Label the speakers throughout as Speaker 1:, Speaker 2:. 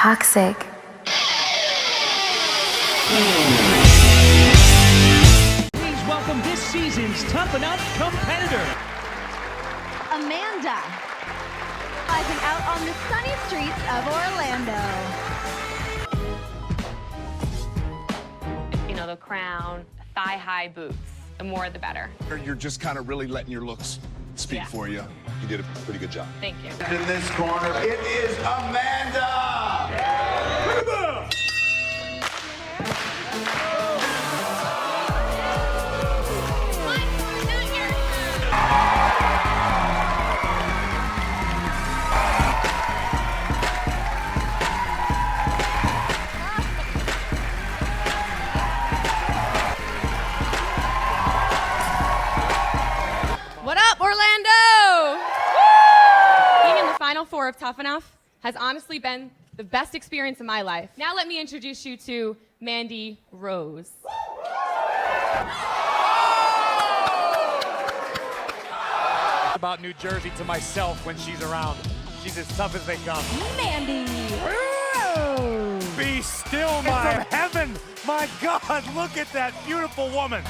Speaker 1: toxic.
Speaker 2: Please welcome this season's Tough Enough competitor,
Speaker 3: Amanda, rising out on the sunny streets of Orlando.
Speaker 4: You know, the crown, thigh-high boots. The more, the better.
Speaker 5: You're just kind of really letting your looks speak for you.
Speaker 6: You did a pretty good job.
Speaker 4: Thank you.
Speaker 5: In this corner, it is Amanda!
Speaker 4: What up, Orlando? Being in the Final Four of Tough Enough has honestly been the best experience of my life. Now let me introduce you to Mandy Rose.
Speaker 7: About New Jersey to myself when she's around. She's as tough as they come.
Speaker 3: Mandy Rose.
Speaker 7: Be still, my heaven. My God, look at that beautiful woman.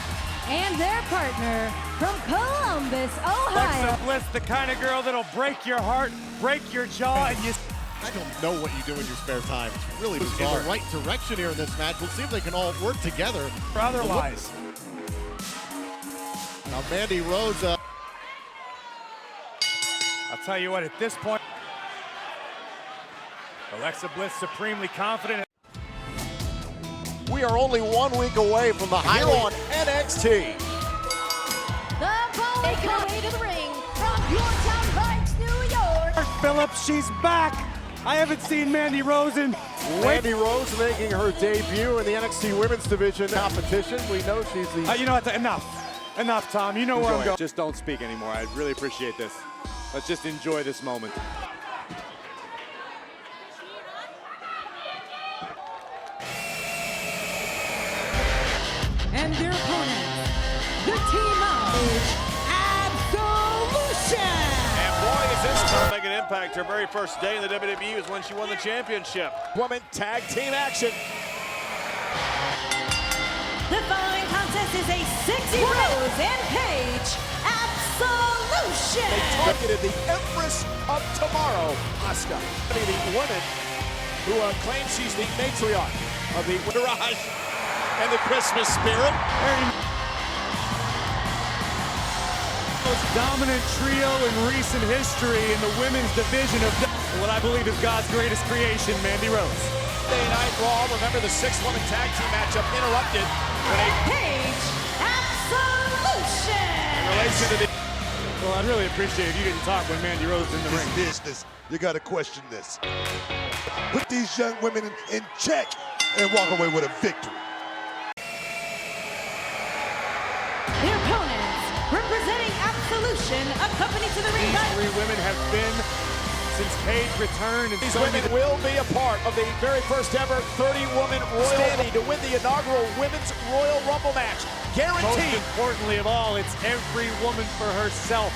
Speaker 3: And their partner from Columbus, Ohio.
Speaker 7: Alexa Bliss, the kind of girl that'll break your heart, break your jaw, and you...
Speaker 8: I don't know what you do in your spare time. It's really bizarre. In the right direction here in this match. We'll see if they can all work together.
Speaker 7: Otherwise.
Speaker 8: Now Mandy Rose.
Speaker 7: I'll tell you what, at this point, Alexa Bliss supremely confident.
Speaker 8: We are only 1 week away from the here on NXT.
Speaker 3: The ball making her way to the ring from Yorktown Heights, New York.
Speaker 7: Phillips, she's back. I haven't seen Mandy Rose in...
Speaker 8: Mandy Rose making her debut in the NXT Women's Division competition. We know she's the...
Speaker 7: you know what, enough, Tom. You know where I'm going. Just don't speak anymore. I really appreciate this. Let's just enjoy this moment.
Speaker 9: And their opponents, the team of Absolution.
Speaker 10: And boy, is this going to make an impact. Her very first day in the WWE was when she won the championship.
Speaker 8: Women tag team action.
Speaker 9: The following contest is a sexy Rose and Paige Absolution.
Speaker 8: They targeted the Empress of Tomorrow, Asuka. The woman who claims she's the matriarch of the Garage and the Christmas spirit.
Speaker 7: Most dominant trio in recent history in the women's division of what I believe is God's greatest creation, Mandy Rose.
Speaker 8: Monday Night Raw, remember the 6-woman tag team matchup interrupted when a
Speaker 9: Paige Absolution.
Speaker 8: in relation to the
Speaker 7: Well, I'd really appreciate if you didn't talk when Mandy Rose is in the ring.
Speaker 6: Business. You got to question this. Put these young women in check and walk away with a victory.
Speaker 9: Their opponents, representing Absolution, accompanied to the ring by...
Speaker 7: These 3 women have been since Paige returned. And
Speaker 8: These women will be a part of the very first ever 30-woman Royal Standing to win the inaugural Women's Royal Rumble match. Guaranteed.
Speaker 7: Most importantly of all, it's every woman for herself.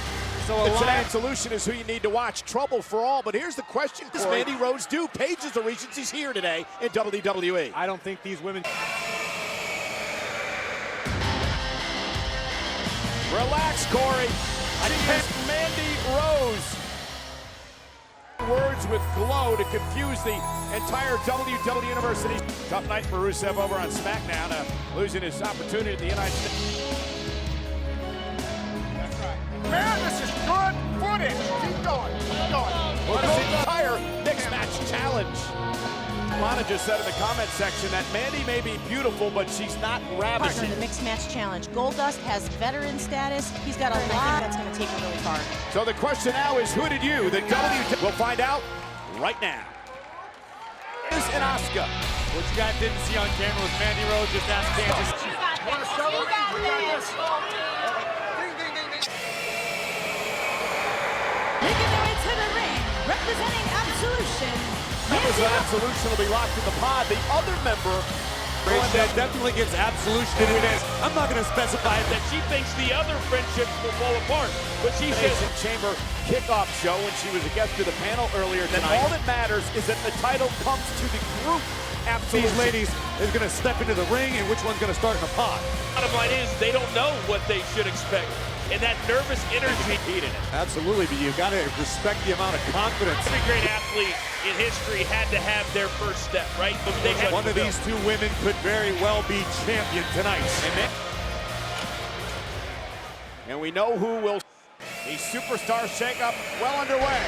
Speaker 7: So
Speaker 8: It's an Absolution is who you need to watch. Trouble for all, but here's the question. Does Mandy Rose do? Paige is the reason she's here today in WWE.
Speaker 7: I don't think these women...
Speaker 8: Relax, Corey. Mandy Rose. Words with glow to confuse the entire WWE Universe. Tough night for Rusev over on SmackDown, losing his opportunity in the United States.
Speaker 5: Man, this is good footage. Keep going. Keep going.
Speaker 8: Well, this entire mixed match challenge. Lana just said in the comment section that Mandy may be beautiful, but she's not
Speaker 11: Partner
Speaker 8: ravishing.
Speaker 11: in the Mixed Match Challenge. Goldust has veteran status. He's got a lot that's going to take her really far.
Speaker 8: So the question now is, who did you? The WWE. We'll find out right now. Is an Asuka.
Speaker 7: What you guys didn't see on camera was Mandy Rose just asked Kansas.
Speaker 5: You want to celebrate? We got this. Ding, ding, ding, ding.
Speaker 9: Making their way to the ring, representing Absolution.
Speaker 8: Members of Absolution will be locked in the pod. The other member
Speaker 7: That definitely gets absolution in it. I'm not going to specify
Speaker 10: That she thinks the other friendships will fall apart, but she says
Speaker 8: Mason Chamber kickoff show when she was a guest to the panel earlier tonight. All that matters is that the title comes to the group.
Speaker 7: these ladies is going to step into the ring and which one's going to start in the pot.
Speaker 10: bottom line is they don't know what they should expect. And that nervous energy heated it.
Speaker 7: Absolutely, but you got to respect the amount of confidence.
Speaker 10: Every great athlete in history had to have their first step, right?
Speaker 7: One of these two women could very well be champion tonight.
Speaker 8: And we know who will. The superstar shakeup well underway.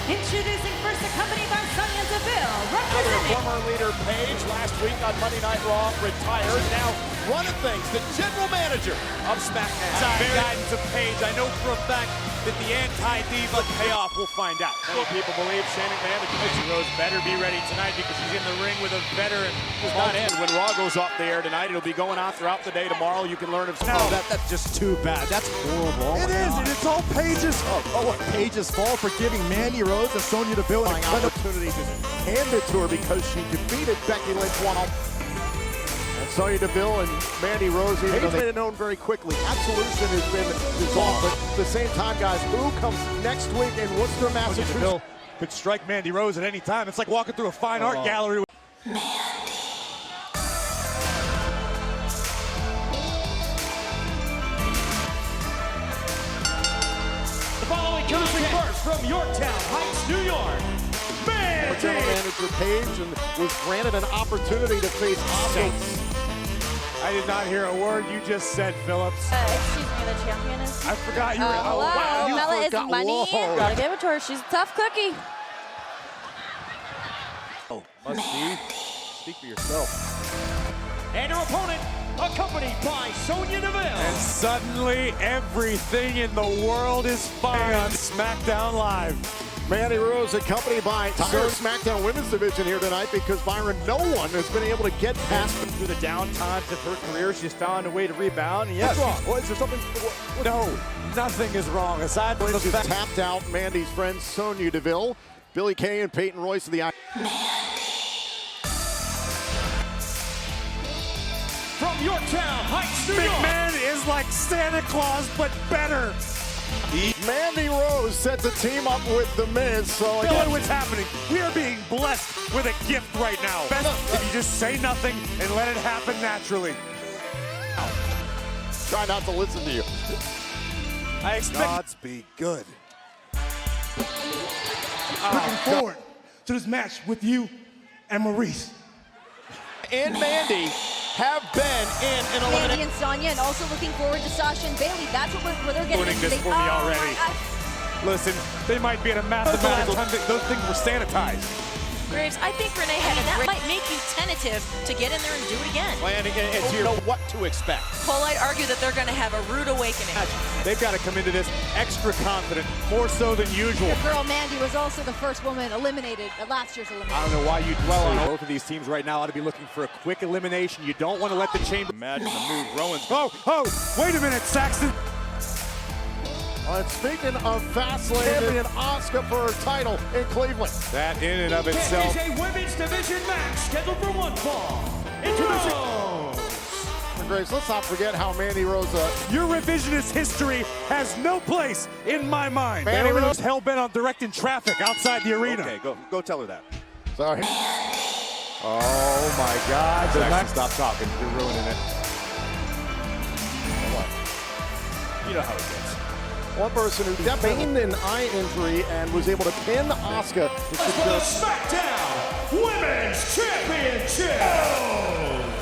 Speaker 9: Introducing first, accompanied by Sonya Deville,
Speaker 8: Another
Speaker 9: representing
Speaker 8: former leader, Paige, last week on Monday Night Raw, retired. Now running things, the general manager of SmackDown.
Speaker 7: Guidance of Paige. I know for a fact that the anti-diva payoff will find out.
Speaker 8: Many people believe Shannon Mandy
Speaker 7: Rose better be ready tonight because she's in the ring with a veteran.
Speaker 8: does not end. When Raw goes off the air tonight, it'll be going on throughout the day tomorrow. You can learn of
Speaker 7: No, that's just too bad. That's horrible.
Speaker 1: It is, and it's all Paige's fault. Oh, Paige's fault for giving Mandy Rose and Sonya Deville an opportunity to hand it to her because she defeated Becky Lynch one-on-one. And Sonya Deville and Mandy Rose, even though they made it known very quickly. Absolution has been dissolved, but at the same time, guys, who comes next week in Worcester, Massachusetts?
Speaker 7: Deville could strike Mandy Rose at any time. It's like walking through a fine art gallery.
Speaker 2: The following comes first from Yorktown Heights, New York, Mandy.
Speaker 1: General Manager Paige and was granted an opportunity to face Asuka.
Speaker 7: I did not hear a word you just said, Phillips.
Speaker 3: Excuse me, the champion is.
Speaker 7: I forgot you were.
Speaker 3: Hello,
Speaker 7: wow, you
Speaker 3: Mela is
Speaker 7: forgot.
Speaker 3: money.
Speaker 7: Whoa.
Speaker 3: Gotta give it to her. She's a tough cookie.
Speaker 8: Must be. Speak for yourself.
Speaker 2: And her opponent, accompanied by Sonya Deville.
Speaker 7: And suddenly, everything in the world is fine on SmackDown Live.
Speaker 1: Mandy Rose accompanied by Tiger SmackDown Women's Division here tonight because Byron, no one has been able to get past
Speaker 12: through the down times of her career. She's found a way to rebound. And yes,
Speaker 1: what's wrong? What, is there something?
Speaker 7: No, nothing is wrong aside from the fact
Speaker 1: tapped out Mandy's friend Sonya Deville, Billy Kay and Peyton Royce of the
Speaker 2: From Yorktown Heights, New York.
Speaker 7: McMahon is like Santa Claus, but better.
Speaker 1: Mandy Rose sets a team up with The Miz. So
Speaker 7: again, what's happening? We are being blessed with a gift right now. Best if you just say nothing and let it happen naturally.
Speaker 1: Try not to listen to you.
Speaker 7: I expect.
Speaker 6: Godspeed good.
Speaker 1: Looking forward to this match with you and Maurice.
Speaker 8: And Mandy have been in an
Speaker 3: Mandy
Speaker 8: elimination.
Speaker 3: and Sonya, and also looking forward to Sasha and Bailey. That's what where they're getting.
Speaker 7: Ruining this for me already. Listen, they might be at a mathematical time. Those things were sanitized.
Speaker 11: Graves, I think Renee had that might make you tentative to get in there and do it again.
Speaker 8: And you know what to expect.
Speaker 11: Cole, I'd argue that they're going to have a rude awakening.
Speaker 7: They've got to come into this extra confident, more so than usual.
Speaker 3: Your girl Mandy was also the first woman eliminated at last year's elimination.
Speaker 7: I don't know why you dwell on both of these teams right now. Ought to be looking for a quick elimination. You don't want to let the chamber.
Speaker 10: Imagine the move Rowan's.
Speaker 7: Oh, wait a minute, Saxton.
Speaker 1: Speaking of Fastlane, champion Asuka for her title in Cleveland.
Speaker 7: That in and of itself.
Speaker 2: It is a women's division match scheduled for one fall.
Speaker 1: Graves, let's not forget how Mandy Rose.
Speaker 7: Your revisionist history has no place in my mind.
Speaker 1: Mandy Rose
Speaker 7: hell-bent on directing traffic outside the arena.
Speaker 10: Okay, go tell her that.
Speaker 1: Sorry.
Speaker 7: Oh my God!
Speaker 10: Saxton, stop talking. You're ruining it. You know how it gets.
Speaker 1: One person who feigned an eye injury and was able to pin Asuka.
Speaker 2: For the SmackDown Women's Championship.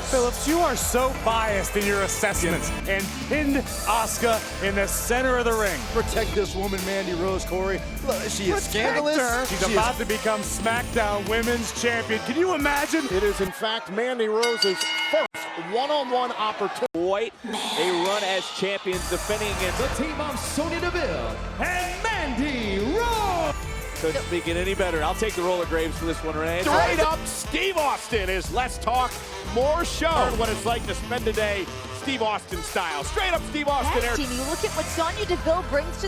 Speaker 7: Phillips, you are so biased in your assessments and pinned Asuka in the center of the ring.
Speaker 12: protect this woman, Mandy Rose, Corey. Look, she is scandalous.
Speaker 7: She's about to become SmackDown Women's Champion. Can you imagine?
Speaker 1: It is, in fact, Mandy Rose's first one-on-one opportunity.
Speaker 10: White, a run as champions defending against
Speaker 2: The team of Sonya Deville and Mandy Rose.
Speaker 10: Couldn't speak it any better. I'll take the roller Graves for this one, Renee.
Speaker 8: Straight up, Steve Austin is Let's Talk More Show. What it's like to spend a day Steve Austin style. Straight up Steve Austin.
Speaker 3: Tag team, you look at what Sonya Deville brings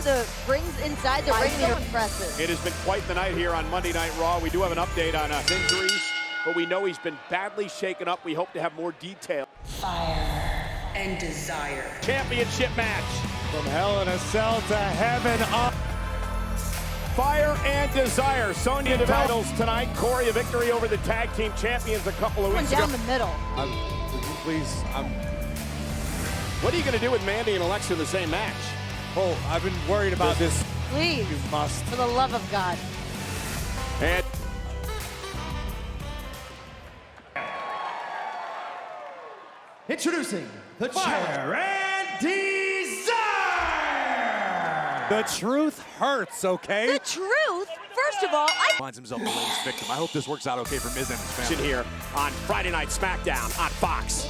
Speaker 3: inside the ring. So impressive.
Speaker 8: It has been quite the night here on Monday Night Raw. We do have an update on injuries, but we know he's been badly shaken up. We hope to have more detail.
Speaker 13: Fire and desire.
Speaker 8: Championship match.
Speaker 7: From Hell in a Cell to Heaven up.
Speaker 8: Fire and desire. Sonya Deville titles tonight. Corey, a victory over the tag team champions a couple of weeks ago.
Speaker 3: Down the middle.
Speaker 8: What are you going to do with Mandy and Alexa in the same match?
Speaker 7: Oh, I've been worried about this.
Speaker 3: Please,
Speaker 7: You must.
Speaker 3: for the love of God.
Speaker 8: And
Speaker 2: Introducing the Fire and Desire!
Speaker 7: The truth hurts, okay?
Speaker 3: The truth? First of all,
Speaker 12: Finds himself the latest victim. I hope this works out okay for Miz and his family.
Speaker 8: here on Friday Night SmackDown on Fox.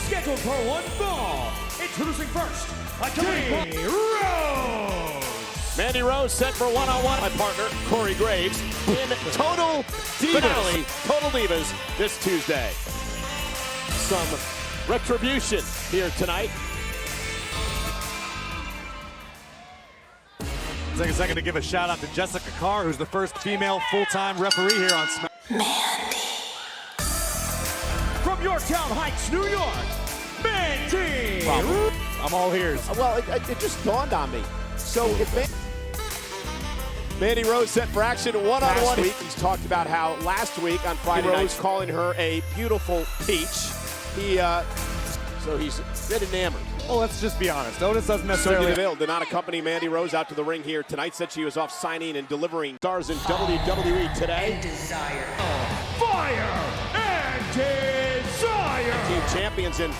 Speaker 2: Scheduled for one fall. Introducing first, Mandy Rose!
Speaker 8: Mandy Rose set for one-on-one. My partner, Corey Graves, in Total Divas. Total Divas this Tuesday. Some retribution here tonight.
Speaker 7: Take a second to give a shout out to Jessica Carr, who's the first female full-time referee here on SmackDown.
Speaker 2: From Yorktown Heights, New York, Mandy!
Speaker 7: I'm all ears.
Speaker 8: Well, it just dawned on me. So if Mandy Rose set for action one-on-one. Last week, he's talked about how last week on Friday night, calling her a beautiful peach. So he's a bit enamored.
Speaker 7: Well, let's just be honest. Otis doesn't
Speaker 8: Sonya
Speaker 7: necessarily...
Speaker 8: Deville did not accompany Mandy Rose out to the ring here tonight. Said she was off signing and delivering stars in WWE today.
Speaker 13: And desire.
Speaker 2: Fire and Desire!
Speaker 8: Team champions in.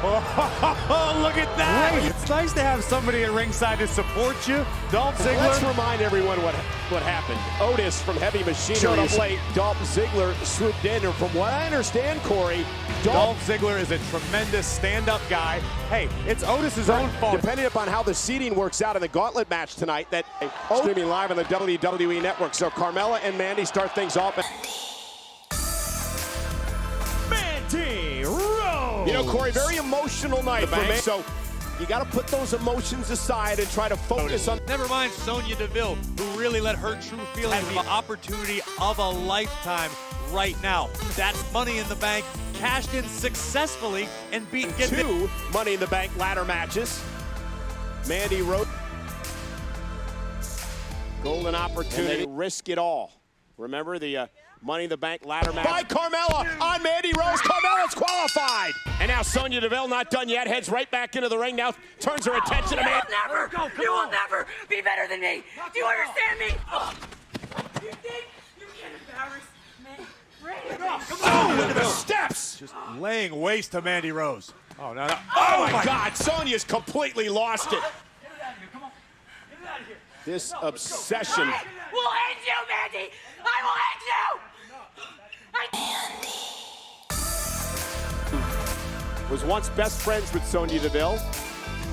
Speaker 7: Oh, look at that! Great. It's nice to have somebody at ringside to support you. Dolph Ziggler.
Speaker 8: Let's remind everyone what happened. Otis from Heavy Machinery showed up late. Dolph Ziggler swooped in, and from what I understand, Corey,
Speaker 7: Dolph Ziggler is a tremendous stand-up guy. Hey, it's Otis's own fault.
Speaker 8: Depending upon how the seeding works out in the gauntlet match tonight, that streaming live on the WWE Network. So Carmella and Mandy start things off.
Speaker 2: Mandy Rose!
Speaker 8: You know, Corey, very emotional night for me. So you got to put those emotions aside and try to focus on.
Speaker 12: Never mind Sonya Deville, who really let her true feelings have the opportunity of a lifetime right now. That's Money in the Bank, cashed in successfully and beat
Speaker 8: two Money in the Bank ladder matches. Mandy Rose. Golden opportunity, risk it all. Remember the Money in the Bank ladder match by Carmella on Mandy Rose. Carmella's qualified. And now Sonya Deville, not done yet, heads right back into the ring now, turns her attention to Mandy.
Speaker 13: You will never be better than me. Do you understand me? You think you can embarrass me?
Speaker 8: Oh, look at the steps.
Speaker 7: Just laying waste to Mandy Rose. Oh, no.
Speaker 8: Oh, my God. Sonya's completely lost it.
Speaker 13: Get it out of here. Come on. Get it out of here.
Speaker 8: This obsession.
Speaker 13: I will end you, Mandy. I will end you.
Speaker 8: Was once best friends with Sonya Deville.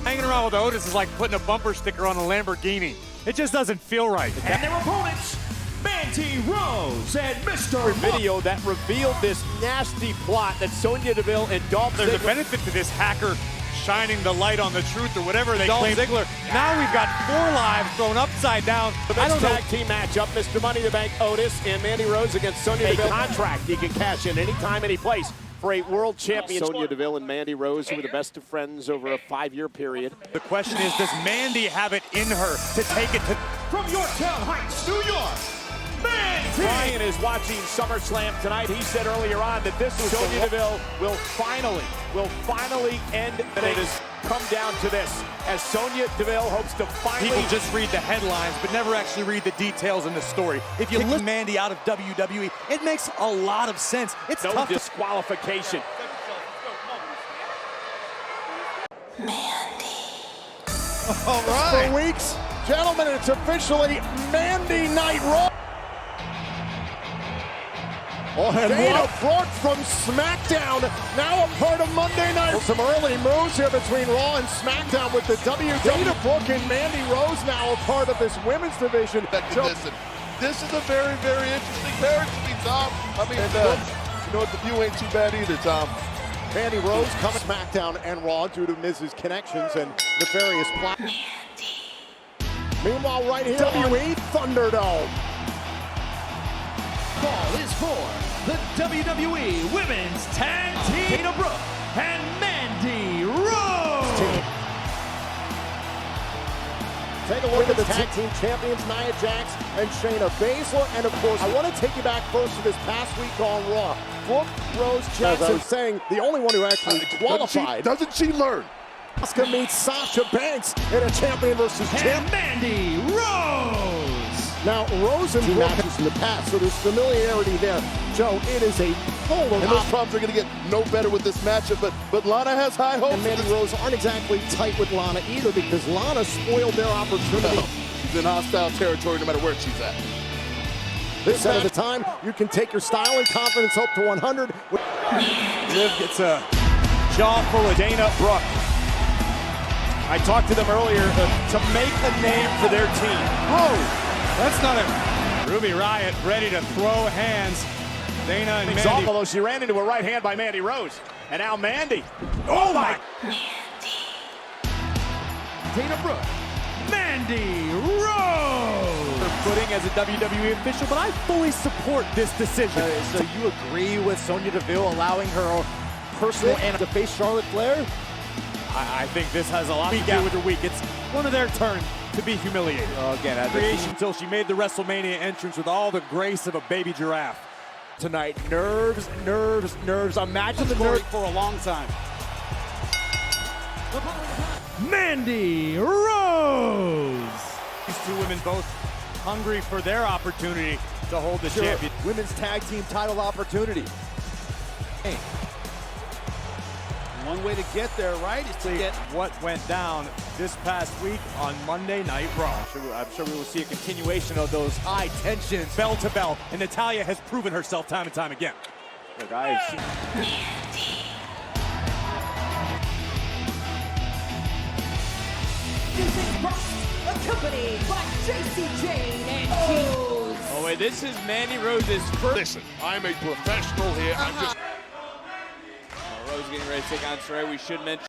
Speaker 7: Hanging around with Otis is like putting a bumper sticker on a Lamborghini. It just doesn't feel right.
Speaker 2: And their opponents, Mandy Rose and Mr.
Speaker 8: Video that revealed this nasty plot that Sonya Deville and Dolph Ziggler.
Speaker 7: There's a benefit to this hacker shining the light on the truth or whatever they claim. Ziggler. Now we've got 4 lives thrown upside down.
Speaker 8: The next tag team matchup, Mr. Money in the Bank Otis and Mandy Rose against Sonya Deville. A contract you can cash in anytime, any place for a world champion. Sonya Deville and Mandy Rose, who were the best of friends over a 5-year period.
Speaker 7: The question is, does Mandy have it in her to take it to...
Speaker 2: From Yorktown Heights, New York, Mandy!
Speaker 8: Brian is watching SummerSlam tonight. He said earlier on that this was Sonya Deville will finally end. And it has come down to this, as Sonya Deville hopes to finally.
Speaker 7: People just read the headlines, but never actually read the details in the story. If you look Mandy out of WWE, it makes a lot of sense. It's
Speaker 8: no
Speaker 7: tough
Speaker 8: disqualification.
Speaker 1: All right. For weeks, gentlemen, it's officially Mandy Night Raw. Oh, and Dana Brooke from SmackDown, now a part of Monday Night. Some early moves here between Raw and SmackDown with the WWE. Dana Brooke and Mandy Rose now a part of this women's division.
Speaker 6: Listen, this is a very, very interesting marriage to me, Tom. I mean, you know what, the view ain't too bad either, Tom.
Speaker 1: Mandy Rose coming SmackDown and Raw due to Miz's connections and nefarious plot. Meanwhile, right here, WWE Thunderdome.
Speaker 2: Ball is for the WWE Women's Tag Team, Dana Brooke and Mandy Rose.
Speaker 1: Take a look at the tag team champions, Nia Jax and Shayna Baszler. And of course, I want to take you back first to this past week on Raw. Brooke Rose Jackson, as I was saying, the only one who actually qualified.
Speaker 6: Doesn't she learn?
Speaker 1: Asuka meets Sasha Banks in a champion versus champ.
Speaker 2: Mandy Rose.
Speaker 1: Now, Rose and Brooke matches in the past, so there's familiarity there. Joe, it is a polar.
Speaker 6: And those problems are going to get no better with this matchup, but Lana has high hopes.
Speaker 1: And Mandy Rose aren't exactly tight with Lana either because Lana spoiled their opportunity.
Speaker 6: She's in hostile territory no matter where she's at.
Speaker 1: This at the time, you can take your style and confidence up to 100.
Speaker 8: Liv gets a jaw full of Dana Brooke. I talked to them earlier to make a name for their team.
Speaker 7: Oh! That's not it. Ruby Riott ready to throw hands. Dana and Mandy.
Speaker 8: Although she ran into a right hand by Mandy Rose. And now Mandy. Oh my!
Speaker 2: Dana Brooke, Mandy Rose.
Speaker 7: Her footing as a WWE official, but I fully support this decision.
Speaker 1: So you agree with Sonya Deville allowing her personal and to face Charlotte Flair?
Speaker 7: I think this has a lot to do with her week. It's one of their turn to be humiliated.
Speaker 8: Again, at
Speaker 7: Creation until she made the WrestleMania entrance with all the grace of a baby giraffe. Tonight, nerves, nerves, nerves. Imagine the nerves for a long time.
Speaker 2: Mandy Rose.
Speaker 7: These two women both hungry for their opportunity to hold the champion.
Speaker 1: Women's tag team title opportunity.
Speaker 7: Hey. One way to get there, right, is to get what went down this past week on Monday Night Raw. I'm sure we will see a continuation of those high tensions, bell to bell, and Natalya has proven herself time and time again.
Speaker 8: Look, I
Speaker 9: accompanied by JC Jane and Rose.
Speaker 10: Oh wait, this is Mandy Rose's first.
Speaker 6: Listen, I'm a professional here. I'm just.
Speaker 10: Rose getting ready to take on Sarray. We should mention.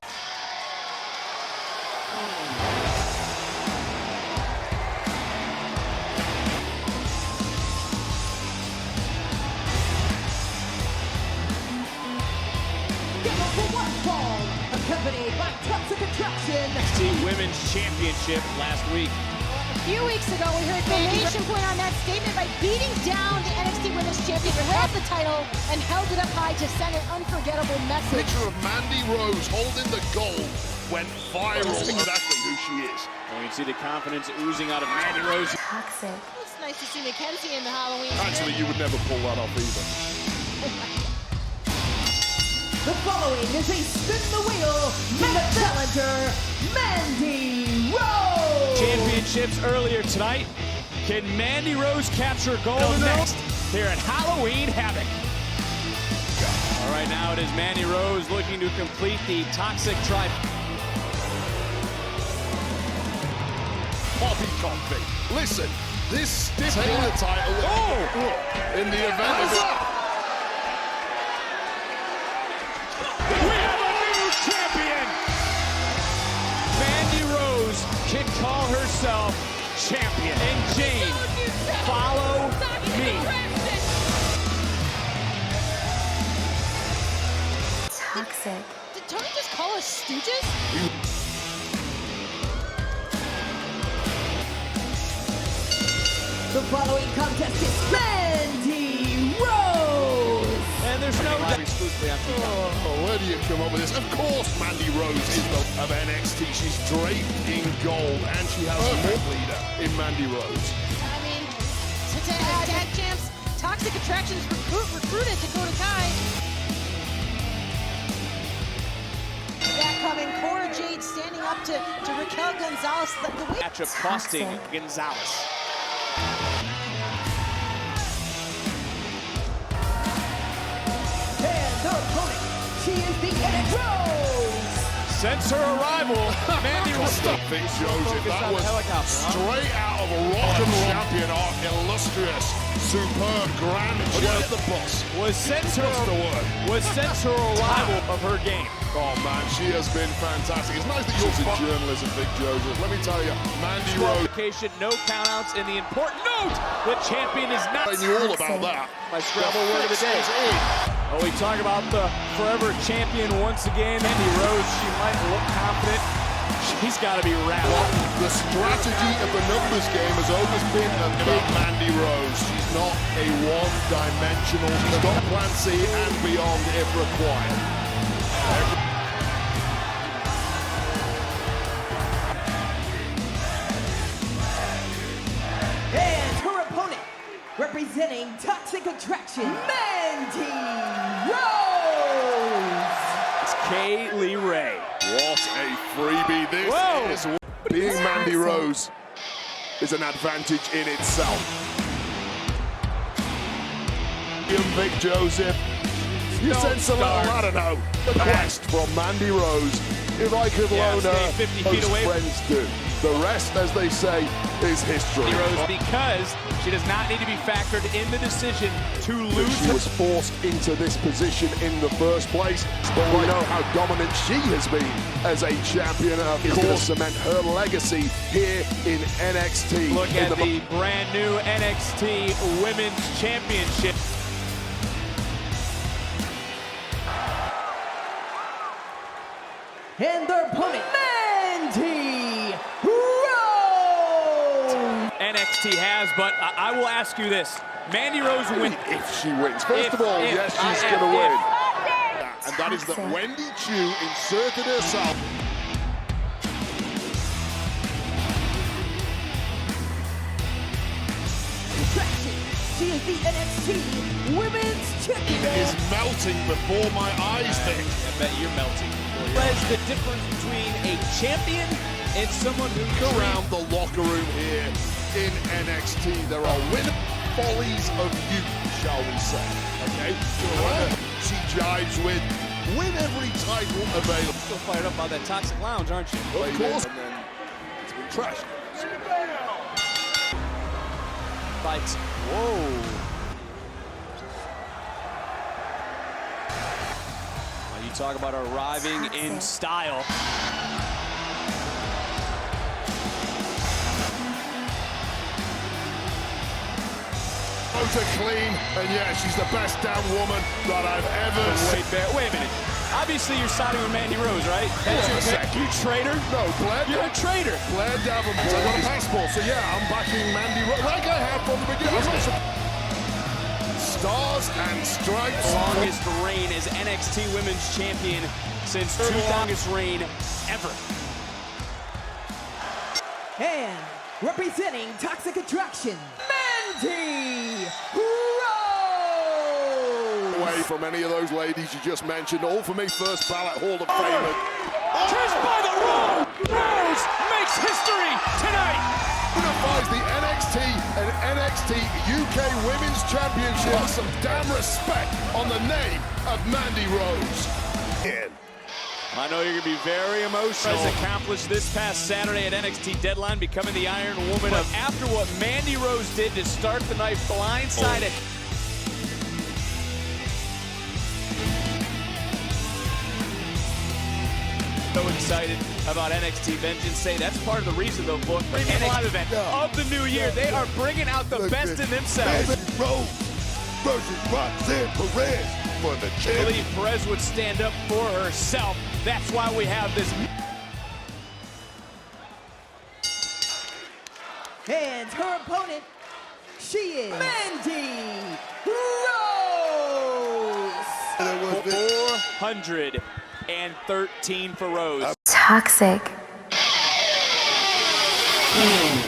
Speaker 9: Accompanied by Toxic Attraction.
Speaker 10: NXT Women's Championship last week.
Speaker 3: A few weeks ago, we heard Mandy point on that statement by beating down the NXT Women's Champion, grabbed the title, and held it up high to send an unforgettable message.
Speaker 6: Picture of Mandy Rose holding the gold went viral. Exactly who she is.
Speaker 10: And we can see the confidence oozing out of Mandy Rose.
Speaker 3: Toxic. It's nice to see Mackenzie in the Halloween
Speaker 6: Actually, you would never pull that off either.
Speaker 9: The following is a spin the wheel mega challenger, Mandy Rose.
Speaker 10: Championships earlier tonight. Can Mandy Rose capture gold next here at Halloween Havoc? All right, now it is Mandy Rose looking to complete the Toxic Tribe.
Speaker 6: Poppycock thing. Listen, this taking the title in the event of it.
Speaker 10: Can call herself champion. And Jane, follow me.
Speaker 3: Toxic. Did Tony just call us stooges?
Speaker 9: The following contest is Mandy Rose.
Speaker 10: And there's no exclusively on
Speaker 6: Where do you come up with this? Of course, Mandy Rose is the of NXT. She's draped in gold, and she has a leader in Mandy Rose.
Speaker 3: I mean, today as tag champs, Toxic Attractions recruited Dakota Kai.
Speaker 11: Back coming, Cora Jade standing up to Raquel Gonzalez.
Speaker 10: Matchup costing Gonzalez.
Speaker 9: And her opponent, she is the NXT Rose.
Speaker 10: Since her arrival, Mandy Rose.
Speaker 6: Vic Joseph, that was straight out of a rock and roll champion, our illustrious, superb, grand the boss.
Speaker 10: Was since her arrival of her game.
Speaker 6: Oh man, she has been fantastic. It's nice that you're in journalism, Vic Joseph. Let me tell you, Mandy Rose.
Speaker 10: No countouts in the important note. The champion is not.
Speaker 6: I knew all about that.
Speaker 10: My Scrabble word of the day. Oh, we talk about the forever champion once again. Mandy Rose, she might look confident. She's got to be wrapped.
Speaker 6: The strategy of the numbers game has always been about Mandy Rose. She's not a one-dimensional. She's got plan C and beyond if required.
Speaker 9: And her opponent, representing Toxic Attraction, Mandy Rose.
Speaker 10: It's Kaylee Ray.
Speaker 6: What a freebie this is. Being Mandy Rose is an advantage in itself. Vic Joseph, you sense a little, I don't know, the quest from Mandy Rose. If I could loan her,
Speaker 10: 50
Speaker 6: most
Speaker 10: feet away.
Speaker 6: friends do. The rest, as they say, is history.
Speaker 10: Mandy Rose, because she does not need to be factored in the decision to lose.
Speaker 6: She was forced into this position in the first place, but we know how dominant she has been as a champion. Of course, cement her legacy here in NXT.
Speaker 10: Look at the brand new NXT Women's Championship.
Speaker 9: And their opponent, Mandy Rose!
Speaker 10: NXT has, but I will ask you this. Mandy Rose wins.
Speaker 6: If she wins. First of all, yes, she's going to win. And that is that Wendy Chu inserted herself.
Speaker 9: She is the NXT Women's Champion.
Speaker 6: It is melting before my eyes, Vic.
Speaker 10: I bet you're melting. What's the difference between a champion and someone who
Speaker 6: around the locker room here in NXT? There are winning follies of youth, shall we say? Okay, she jives with win every title available.
Speaker 10: Still fired up by that Toxic Lounge, aren't you?
Speaker 6: Of course. And then it's been trashed.
Speaker 10: Fights. Whoa. You talk about arriving in style.
Speaker 6: Motor clean, and yeah, she's the best damn woman that I've ever seen.
Speaker 10: Wait a minute. Obviously, you're siding with Mandy Rose, right? That's your pick. You traitor?
Speaker 6: No, Blair.
Speaker 10: You're a traitor.
Speaker 6: Blair Davenport. I got a passport, so yeah, I'm backing Mandy Rose. Like I have from the beginning. Stars and stripes.
Speaker 10: Longest reign as NXT Women's Champion since 2000. Longest reign ever.
Speaker 9: And representing Toxic Attraction, Mandy Rose.
Speaker 6: Away from any of those ladies you just mentioned. All for me, first ballot Hall of Famer.
Speaker 10: Kissed by the rope. Rose makes history tonight.
Speaker 6: Unifies the NXT and NXT UK Women's Championship. Put some damn respect on the name of Mandy Rose.
Speaker 10: I know you're going to be very emotional. Has accomplished this past Saturday at NXT Deadline, becoming the Iron Woman. After what Mandy Rose did to start the night blindsided. So excited about NXT Vengeance. Say that's part of the reason, though, book. Premium live event of the new year. They are bringing out the best in themselves.
Speaker 6: Rose versus Roxanne Perez for the championship.
Speaker 10: I believe Perez would stand up for herself. That's why we have this.
Speaker 9: And her opponent, she is Mandy Rose.
Speaker 10: 413 for Rose.
Speaker 14: Toxic.